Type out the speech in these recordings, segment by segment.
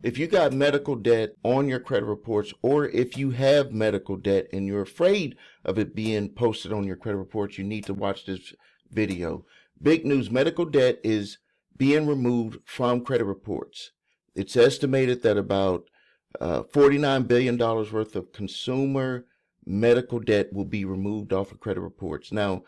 If you got medical debt on your credit reports, or if you have medical debt and you're afraid of it being posted on your credit reports, you need to watch this video. Big news, medical debt is being removed from credit reports. It's estimated that about $49 billion worth of consumer medical debt will be removed off of credit reports. Now,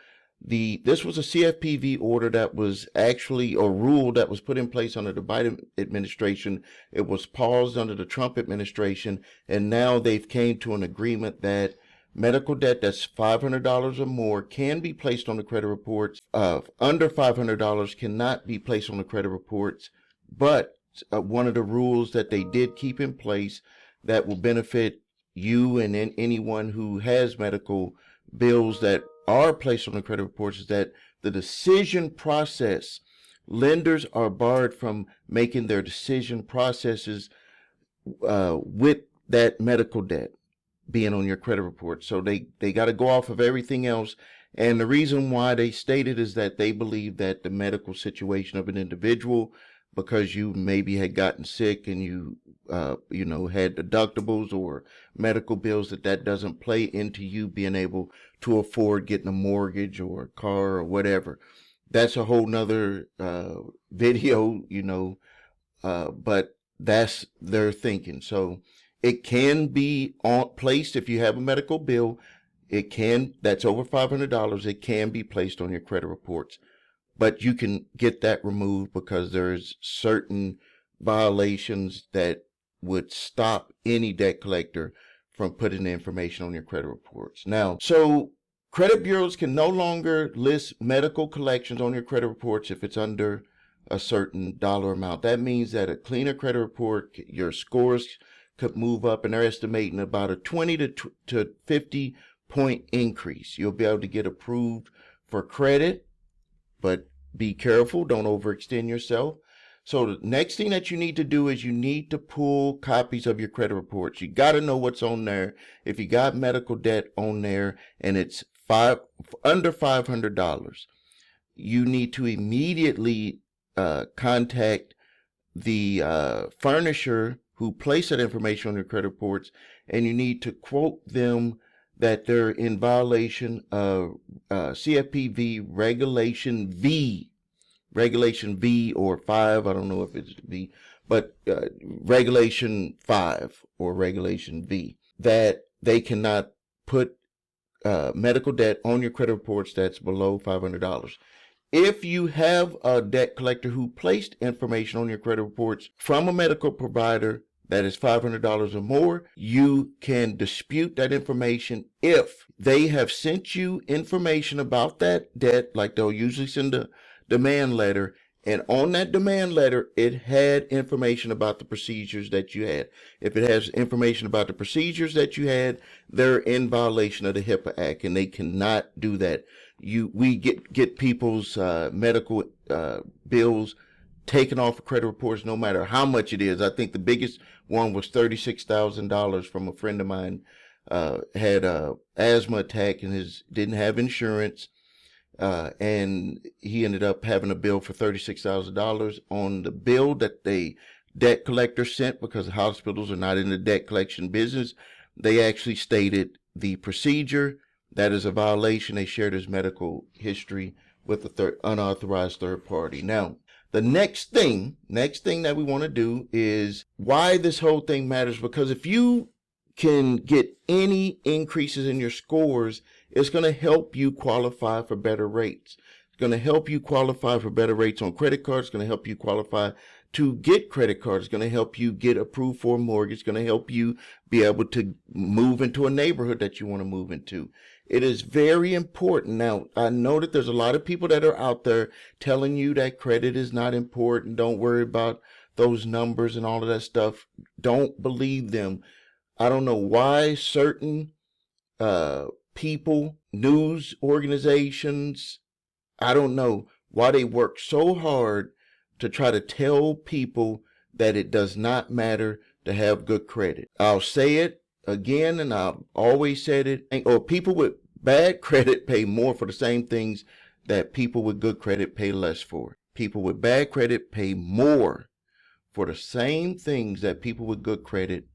this was a CFPB order that was actually a rule that was put in place under the Biden administration. It was paused under the Trump administration, and now they've came to an agreement that medical debt that's $500 or more can be placed on the credit reports. Under $500 cannot be placed on the credit reports, but one of the rules that they did keep in place that will benefit you and anyone who has medical bills that are placed on the credit reports is that the decision process, lenders are barred from making their decision processes with that medical debt being on your credit report. So they got to go off of everything else. And the reason why they stated is that they believe that the medical situation of an individual, because you maybe had gotten sick and you had deductibles or medical bills, that doesn't play into you being able to afford getting a mortgage or a car or whatever. That's a whole nother video, but that's their thinking. So it can be placed if you have a medical bill. That's over $500. It can be placed on your credit reports, but you can get that removed because there's certain violations that would stop any debt collector from putting the information on your credit reports. Now, so credit bureaus can no longer list medical collections on your credit reports if it's under a certain dollar amount. That means that a cleaner credit report, your scores could move up, and they're estimating about a 20 to 50 point increase. You'll be able to get approved for credit, but be careful, don't overextend yourself. So the next thing that you need to do is you need to pull copies of your credit reports. You got to know what's on there. If you got medical debt on there and it's under $500, you need to immediately contact the furnisher who placed that information on your credit reports, and you need to quote them that they're in violation of CFPB Regulation V or 5. I don't know if it's V, but Regulation 5 or Regulation V, that they cannot put medical debt on your credit reports that's below $500. If you have a debt collector who placed information on your credit reports from a medical provider that is $500 or more, you can dispute that information if they have sent you information about that debt, like they'll usually send a demand letter, and on that demand letter, it had information about the procedures that you had. If it has information about the procedures that you had, they're in violation of the HIPAA Act, and they cannot do that. We get people's medical bills taken off of credit reports, no matter how much it is. I think the biggest one was $36,000 from a friend of mine. Had a asthma attack and didn't have insurance, and he ended up having a bill for $36,000 on the bill that the debt collector sent, because the hospitals are not in the debt collection business. They actually stated the procedure. That is a violation. They shared his medical history with the unauthorized third party. Now, the next thing that we want to do is why this whole thing matters, because if you can get any increases in your scores, it's going to help you qualify for better rates. It's going to help you qualify for better rates on credit cards. It's going to help you qualify to get credit cards. It's going to help you get approved for a mortgage. It's going to help you be able to move into a neighborhood that you want to move into. It is very important. Now, I know that there's a lot of people that are out there telling you that credit is not important. Don't worry about those numbers and all of that stuff. Don't believe them. I don't know why certain people, news organizations, I don't know why they work so hard to try to tell people that it does not matter to have good credit. I'll say it again, and I've always said it, or people with bad credit pay more for the same things that people with good credit pay less for. People with bad credit pay more for the same things that people with good credit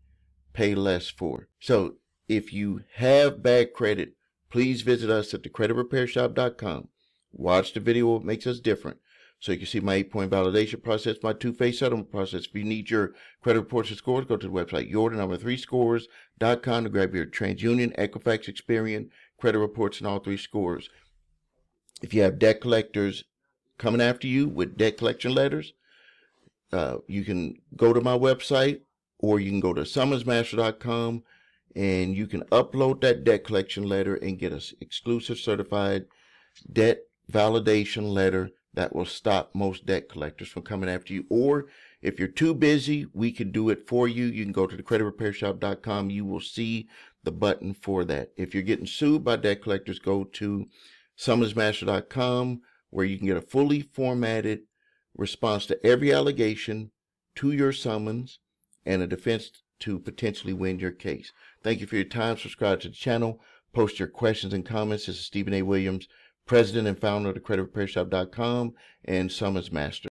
pay less for. So if you have bad credit, please visit us at thecreditrepairshop.com. Watch the video, what makes us different. So you can see my 8-point validation process, my 2-phase settlement process. If you need your credit reports and scores, go to the website, yourthenumber3scores.com to grab your TransUnion, Equifax, Experian credit reports and all 3 scores. If you have debt collectors coming after you with debt collection letters, you can go to my website, or you can go to summersmaster.com and you can upload that debt collection letter and get an exclusive certified debt validation letter that will stop most debt collectors from coming after you. Or if you're too busy, we can do it for you. You can go to thecreditrepairshop.com. You will see the button for that. If you're getting sued by debt collectors, go to summersmaster.com, where you can get a fully formatted response to every allegation to your summons and a defense to potentially win your case. Thank you for your time. Subscribe to the channel. Post your questions and comments. This is Stephen A. Williams, President and founder of thecreditrepairshop.com and Summons Master.